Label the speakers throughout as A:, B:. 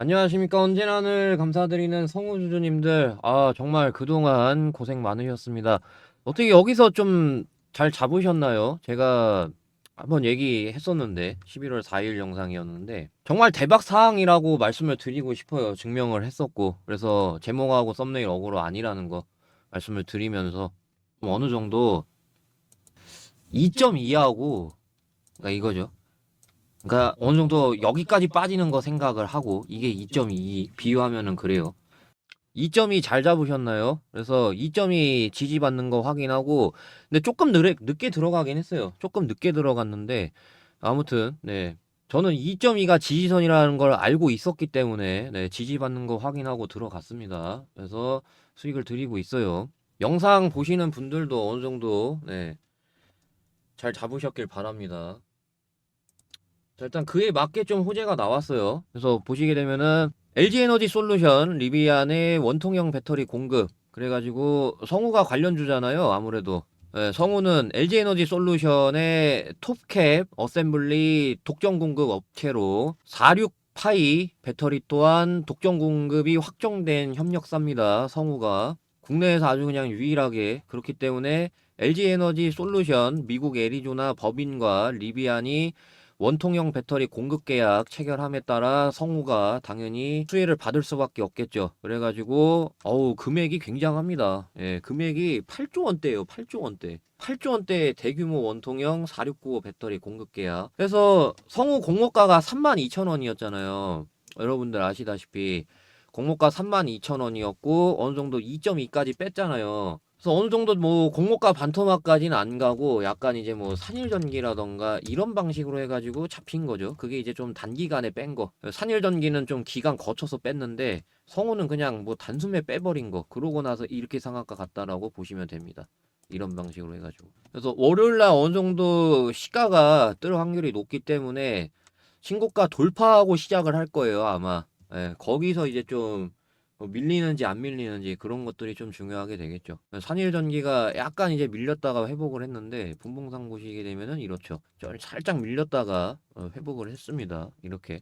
A: 안녕하십니까. 언제나 늘 감사드리는 성우주주님들. 아, 정말 그동안 고생 많으셨습니다. 어떻게 여기서 좀 잘 잡으셨나요? 제가 한번 얘기했었는데, 11월 4일 영상이었는데, 정말 대박 사항이라고 말씀을 드리고 싶어요. 증명을 했었고. 그래서 제목하고 썸네일 어그로 아니라는 거 말씀을 드리면서, 좀 어느 정도 2.2하고, 그러니까 이거죠. 그러니까 어느 정도 여기까지 빠지는 거 생각을 하고, 이게 2.2 비유하면은 그래요. 2점이 잘 잡으셨나요? 그래서 2점이 지지받는 거 확인하고, 근데 조금 늦게 들어가긴 했어요. 조금 늦게 들어갔는데, 아무튼, 네. 저는 2.2가 지지선이라는 걸 알고 있었기 때문에, 네, 지지받는 거 확인하고 들어갔습니다. 그래서 수익을 드리고 있어요. 영상 보시는 분들도 어느 정도, 네, 잘 잡으셨길 바랍니다. 자, 일단 그에 맞게 좀 호재가 나왔어요. 그래서 보시게 되면은 LG 에너지 솔루션 리비안의 원통형 배터리 공급. 그래가지고 성우가 관련주잖아요. 아무래도. 예, 성우는 LG 에너지 솔루션의 톱캡 어셈블리 독점 공급 업체로 46파이 배터리 또한 독점 공급이 확정된 협력사입니다. 성우가. 국내에서 아주 그냥 유일하게 그렇기 때문에 LG 에너지 솔루션 미국 애리조나 법인과 리비안이 원통형 배터리 공급 계약 체결함에 따라 성우가 당연히 수혜를 받을 수밖에 없겠죠. 그래가지고 어우 금액이 굉장합니다. 예, 금액이 8조 원대예요. 8조 원대. 8조 원대 대규모 원통형 4695 배터리 공급 계약. 그래서 성우 공모가가 32,000원이었잖아요. 여러분들 아시다시피 공모가 32,000원이었고 어느 정도 2.2까지 뺐잖아요. 그래서 어느 정도 뭐 공모가 반토막까지는 안 가고 약간 이제 뭐 산일전기라던가 이런 방식으로 해가지고 잡힌 거죠. 그게 이제 좀 단기간에 뺀 거. 산일전기는 좀 기간 거쳐서 뺐는데 성우는 그냥 뭐 단숨에 빼버린 거. 그러고 나서 이렇게 상한가 갔다라고 보시면 됩니다. 이런 방식으로 해가지고. 그래서 월요일날 어느 정도 시가가 뜰 확률이 높기 때문에 신고가 돌파하고 시작을 할 거예요, 아마. 예, 거기서 이제 좀 밀리는지 안 밀리는지 그런 것들이 좀 중요하게 되겠죠. 산일전기가 약간 이제 밀렸다가 회복을 했는데 분봉상 보시게 되면은 이렇죠. 좀 살짝 밀렸다가 회복을 했습니다. 이렇게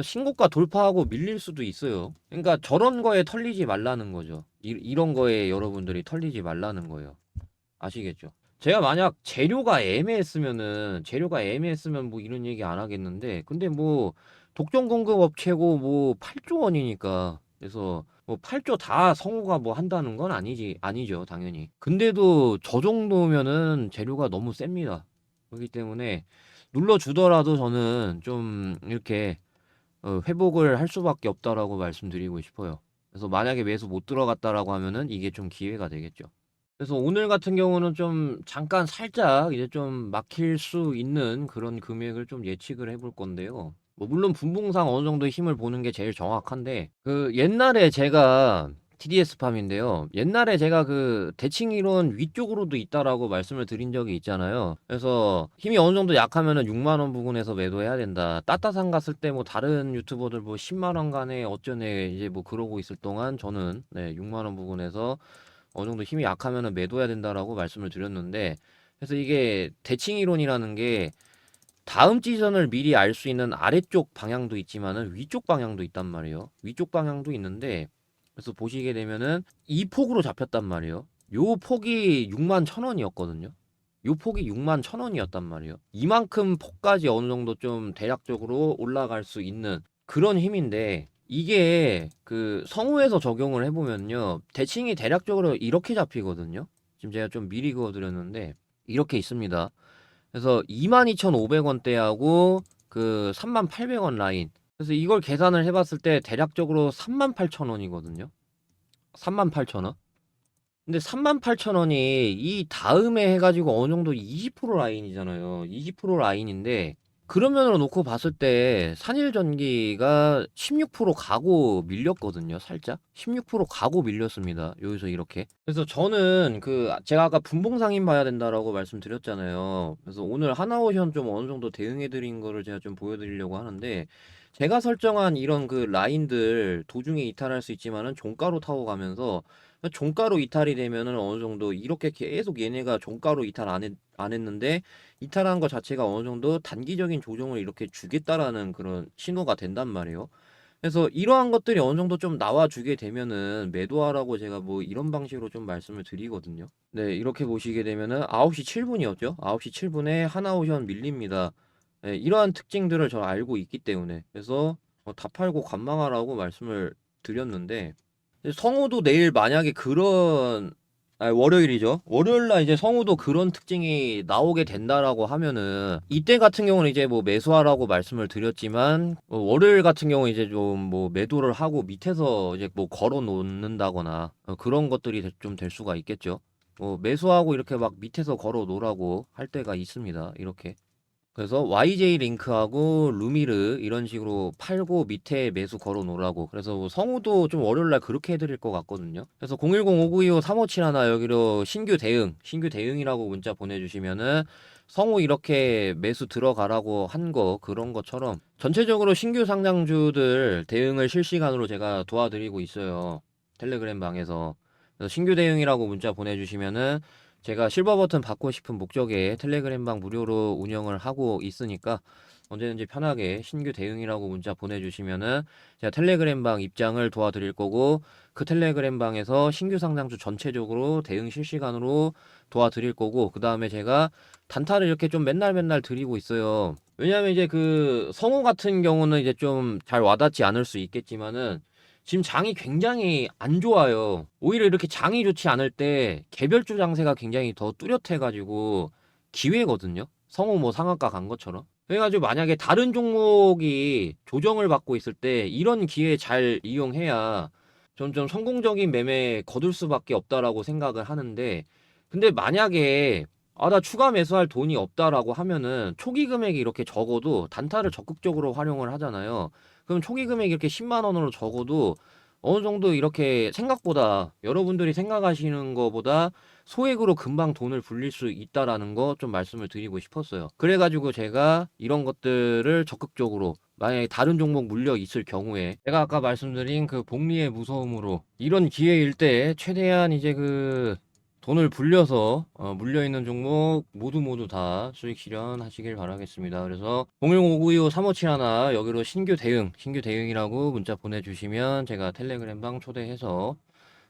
A: 신고가 돌파하고 밀릴 수도 있어요. 그러니까 저런 거에 털리지 말라는 거죠. 이런 거에 여러분들이 털리지 말라는 거예요. 아시겠죠? 제가 만약 재료가 애매했으면 뭐 이런 얘기 안 하겠는데 근데 뭐 독점 공급 업체고 뭐 8조 원이니까 그래서 뭐 8조 다 성우가 뭐 한다는 건 아니죠 당연히. 근데도 저 정도면은 재료가 너무 셉니다. 그렇기 때문에 눌러주더라도 저는 좀 이렇게 회복을 할 수밖에 없다라고 말씀드리고 싶어요. 그래서 만약에 매수 못 들어갔다라고 하면은 이게 좀 기회가 되겠죠. 그래서 오늘 같은 경우는 좀 잠깐 살짝 이제 좀 막힐 수 있는 그런 금액을 좀 예측을 해볼 건데요. 뭐 물론 분봉상 어느 정도 힘을 보는 게 제일 정확한데 그 옛날에 제가 TDS 팜인데요. 옛날에 제가 그 대칭 이론 위쪽으로도 있다라고 말씀을 드린 적이 있잖아요. 그래서 힘이 어느 정도 약하면은 6만 원 부근에서 매도해야 된다. 따따상 갔을 때 뭐 다른 유튜버들 뭐 10만 원 간에 어쩌네 이제 뭐 그러고 있을 동안 저는 네, 6만 원 부근에서 어느 정도 힘이 약하면은 매도해야 된다라고 말씀을 드렸는데 그래서 이게 대칭 이론이라는 게 다음 지선을 미리 알 수 있는 아래쪽 방향도 있지만은 위쪽 방향도 있단 말이에요. 위쪽 방향도 있는데 그래서 보시게 되면은 이 폭으로 잡혔단 말이에요. 요 폭이 6만 1,000원이었거든요. 요 폭이 6만 1,000원이었단 말이에요. 이만큼 폭까지 어느 정도 좀 대략적으로 올라갈 수 있는 그런 힘인데 이게 그 성우에서 적용을 해보면요. 대칭이 대략적으로 이렇게 잡히거든요. 지금 제가 좀 미리 그어드렸는데 이렇게 있습니다. 그래서 22,500원대하고 그 38,000원 라인. 그래서 이걸 계산을 해봤을 때 대략적으로 38,000원이거든요. 38,000원. 근데 38,000원이 이 다음에 해가지고 어느 정도 20% 라인이잖아요. 20% 라인인데 그런 면으로 놓고 봤을 때 산일전기가 16% 가고 밀렸거든요. 살짝 16% 가고 밀렸습니다. 여기서 이렇게. 그래서 저는 그 제가 아까 분봉상인 봐야 된다라고 말씀드렸잖아요. 그래서 오늘 하나오션 좀 어느 정도 대응해드린 거를 제가 좀 보여드리려고 하는데 제가 설정한 이런 그 라인들 도중에 이탈할 수 있지만은 종가로 타고 가면서 종가로 이탈이 되면은 어느 정도 이렇게 계속 얘네가 종가로 이탈 안 했는데 이탈한 것 자체가 어느 정도 단기적인 조정을 이렇게 주겠다라는 그런 신호가 된단 말이에요. 그래서 이러한 것들이 어느 정도 좀 나와주게 되면은 매도하라고 제가 뭐 이런 방식으로 좀 말씀을 드리거든요. 네, 이렇게 보시게 되면은 9시 7분이었죠. 9시 7분에 하나오션 밀립니다. 네, 이러한 특징들을 저 알고 있기 때문에 그래서 다 팔고 관망하라고 말씀을 드렸는데 성우도 내일 만약에 그런 월요일이죠. 월요일 날 이제 성우도 그런 특징이 나오게 된다라고 하면은 이때 같은 경우는 이제 뭐 매수하라고 말씀을 드렸지만 월요일 같은 경우 이제 좀 뭐 매도를 하고 밑에서 이제 뭐 걸어 놓는다거나 그런 것들이 좀 될 수가 있겠죠. 뭐 매수하고 이렇게 막 밑에서 걸어 놓으라고 할 때가 있습니다. 이렇게. 그래서 YJ 링크하고 루미르 이런 식으로 팔고 밑에 매수 걸어 놓으라고. 그래서 뭐 성우도 좀 월요일 날 그렇게 해드릴 것 같거든요. 그래서 010-5925-3571 여기로 신규 대응이라고 문자 보내주시면은 성우 이렇게 매수 들어가라고 한 거 그런 것처럼 전체적으로 신규 상장주들 대응을 실시간으로 제가 도와드리고 있어요. 텔레그램 방에서. 그래서 신규 대응이라고 문자 보내주시면은 제가 실버 버튼 받고 싶은 목적에 텔레그램방 무료로 운영을 하고 있으니까 언제든지 편하게 신규 대응이라고 문자 보내주시면은 제가 텔레그램방 입장을 도와드릴 거고 그 텔레그램방에서 신규 상장주 전체적으로 대응 실시간으로 도와드릴 거고 그 다음에 제가 단타를 이렇게 좀 맨날 드리고 있어요. 왜냐면 이제 그 성우 같은 경우는 이제 좀 잘 와닿지 않을 수 있겠지만은 지금 장이 굉장히 안 좋아요. 오히려 이렇게 장이 좋지 않을 때 개별주 장세가 굉장히 더 뚜렷해가지고 기회거든요. 성우 뭐 상한가 간 것처럼. 그래가지고 만약에 다른 종목이 조정을 받고 있을 때 이런 기회 잘 이용해야 좀 성공적인 매매 거둘 수밖에 없다라고 생각을 하는데 근데 만약에 나 추가 매수할 돈이 없다라고 하면은 초기 금액이 이렇게 적어도 단타를 적극적으로 활용을 하잖아요. 그럼 초기 금액이 이렇게 10만 원으로 적어도 어느 정도 이렇게 생각보다 여러분들이 생각하시는 것보다 소액으로 금방 돈을 불릴 수 있다라는 거 좀 말씀을 드리고 싶었어요. 그래가지고 제가 이런 것들을 적극적으로 만약에 다른 종목 물려 있을 경우에 제가 아까 말씀드린 그 복리의 무서움으로 이런 기회일 때 최대한 이제 그 돈을 불려서 물려있는 종목 모두 다 수익 실현하시길 바라겠습니다. 그래서 010-5925-3571 여기로 신규 대응이라고 문자 보내주시면 제가 텔레그램방 초대해서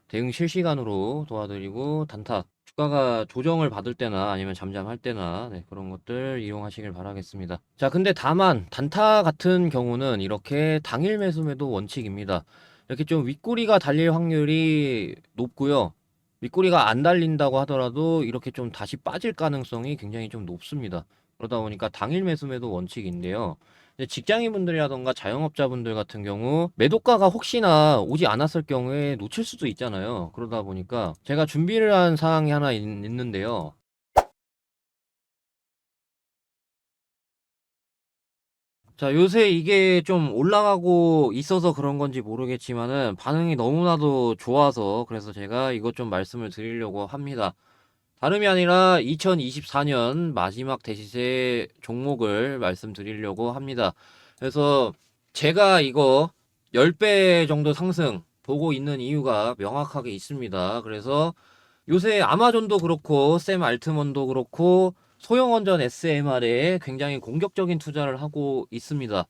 A: 대응 실시간으로 도와드리고 단타 주가가 조정을 받을 때나 아니면 잠잠할 때나 그런 것들 이용하시길 바라겠습니다. 자, 근데 다만 단타 같은 경우는 이렇게 당일 매수 매도 원칙입니다. 이렇게 좀 윗꼬리가 달릴 확률이 높고요. 윗꼬리가 안 달린다고 하더라도 이렇게 좀 다시 빠질 가능성이 굉장히 좀 높습니다. 그러다 보니까 당일 매수 매도 원칙인데요. 직장인분들이라던가 자영업자분들 같은 경우 매도가가 혹시나 오지 않았을 경우에 놓칠 수도 있잖아요. 그러다 보니까 제가 준비를 한 사항이 하나 있는데요. 자, 요새 이게 좀 올라가고 있어서 그런 건지 모르겠지만은 반응이 너무나도 좋아서 그래서 제가 이것 좀 말씀을 드리려고 합니다. 다름이 아니라 2024년 마지막 대시세 종목을 말씀드리려고 합니다. 그래서 제가 이거 10배 정도 상승 보고 있는 이유가 명확하게 있습니다. 그래서 요새 아마존도 그렇고 샘 알트먼도 그렇고 소형원전 SMR에 굉장히 공격적인 투자를 하고 있습니다.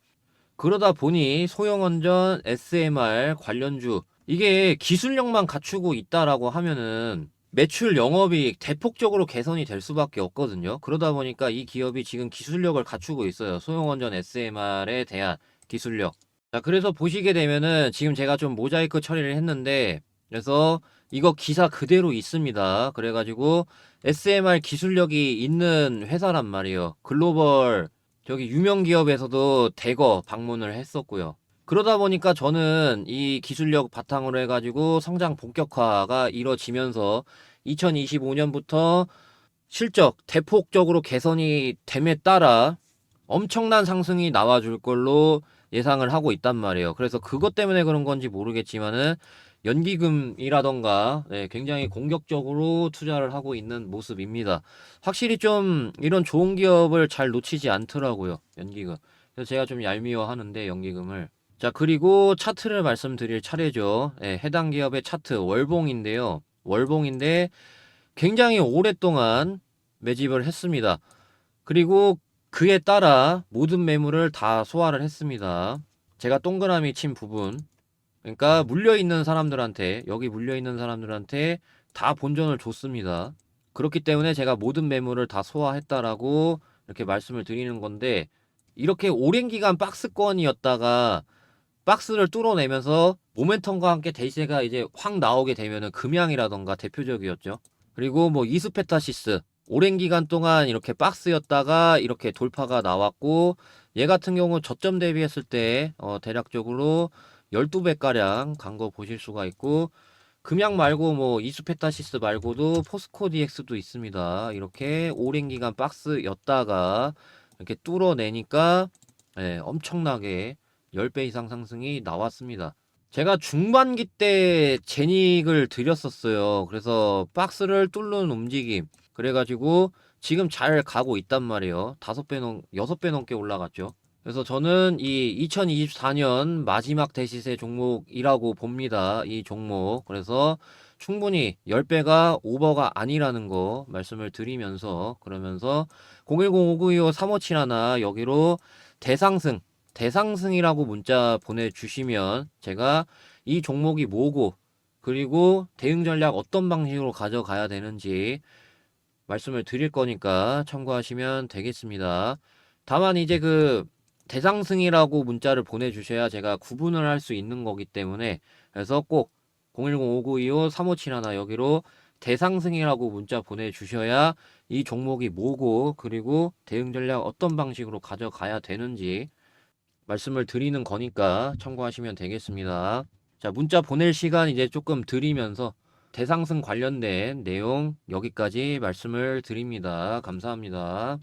A: 그러다 보니 소형원전 SMR 관련주 이게 기술력만 갖추고 있다라고 하면은 매출 영업이익 대폭적으로 개선이 될 수밖에 없거든요. 그러다 보니까 이 기업이 지금 기술력을 갖추고 있어요. 소형원전 SMR에 대한 기술력. 자, 그래서 보시게 되면은 지금 제가 좀 모자이크 처리를 했는데 그래서 이거 기사 그대로 있습니다. 그래가지고 SMR 기술력이 있는 회사란 말이에요. 글로벌 저기 유명 기업에서도 대거 방문을 했었고요. 그러다 보니까 저는 이 기술력 바탕으로 해가지고 성장 본격화가 이뤄지면서 2025년부터 실적 대폭적으로 개선이 됨에 따라 엄청난 상승이 나와줄 걸로 예상을 하고 있단 말이에요. 그래서 그것 때문에 그런 건지 모르겠지만은 연기금이라던가 굉장히 공격적으로 투자를 하고 있는 모습입니다. 확실히 좀 이런 좋은 기업을 잘 놓치지 않더라고요. 연기금. 그래서 제가 좀 얄미워 하는데 연기금을. 자, 그리고 차트를 말씀드릴 차례죠. 해당 기업의 차트 월봉인데요. 월봉인데 굉장히 오랫동안 매집을 했습니다. 그리고 그에 따라 모든 매물을 다 소화를 했습니다. 제가 동그라미 친 부분, 그러니까 물려있는 사람들한테, 여기 물려있는 사람들한테 다 본전을 줬습니다. 그렇기 때문에 제가 모든 매물을 다 소화했다라고 이렇게 말씀을 드리는 건데, 이렇게 오랜 기간 박스권이었다가 박스를 뚫어내면서 모멘텀과 함께 대세가 이제 확 나오게 되면은 금양이라던가 대표적이었죠. 그리고 뭐 이스페타시스 오랜 기간 동안 이렇게 박스였다가 이렇게 돌파가 나왔고, 얘 같은 경우 저점 대비했을 때 대략적으로 12배가량 간 거 보실 수가 있고, 금양 말고 뭐 이스페타시스 말고도 포스코 DX도 있습니다. 이렇게 오랜 기간 박스였다가 이렇게 뚫어내니까 엄청나게 10배 이상 상승이 나왔습니다. 제가 중반기 때 제닉을 드렸었어요. 그래서 박스를 뚫는 움직임. 그래가지고 지금 잘 가고 있단 말이에요. 6배 넘게 올라갔죠. 그래서 저는 이 2024년 마지막 대시세 종목이라고 봅니다. 이 종목. 그래서 충분히 10배가 오버가 아니라는 거 말씀을 드리면서, 그러면서 010-5925-3571 여기로 대상승이라고 문자 보내주시면 제가 이 종목이 뭐고, 그리고 대응 전략 어떤 방식으로 가져가야 되는지 말씀을 드릴 거니까 참고하시면 되겠습니다. 다만 이제 그 대상승이라고 문자를 보내주셔야 제가 구분을 할 수 있는 거기 때문에, 그래서 꼭 010-5925-3571 여기로 대상승이라고 문자 보내주셔야 이 종목이 뭐고, 그리고 대응 전략 어떤 방식으로 가져가야 되는지 말씀을 드리는 거니까 참고하시면 되겠습니다. 자, 문자 보낼 시간 이제 조금 드리면서 대상승 관련된 내용 여기까지 말씀을 드립니다. 감사합니다.